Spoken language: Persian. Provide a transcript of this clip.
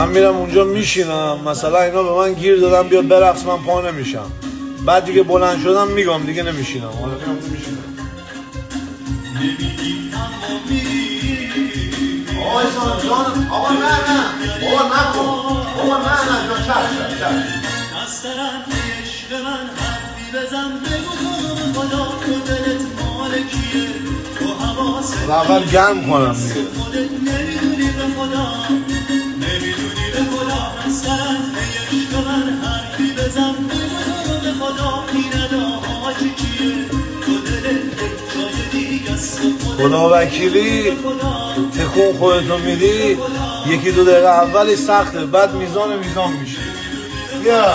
من میرم اونجا میشینم، مثلا اینا به من گیر دادن بیا برقص، من پا نمیشم. بعد دیگه بلند شدم میگم دیگه نمیشینم. حالا میرم میشینم. آقا احسان جان، آقا نه بابا نکن، بابا نه جان، چشم از طرف عشق من حرفی بزن، بگو تو خدا تو دلت مال کیه، تو حواست اول گرم کنم دیگه. خودت نمیدونی به خدا، نمیدونی به خدا. از طرف عشق من حرفی بزن، بگو تو به خدا این اداها کیه، تو دلت جای دیگه است، خدا وکیلی تکون خودتو میدی، یکی دو دقیقه اولی سخته، بعد میزان میشه. بیا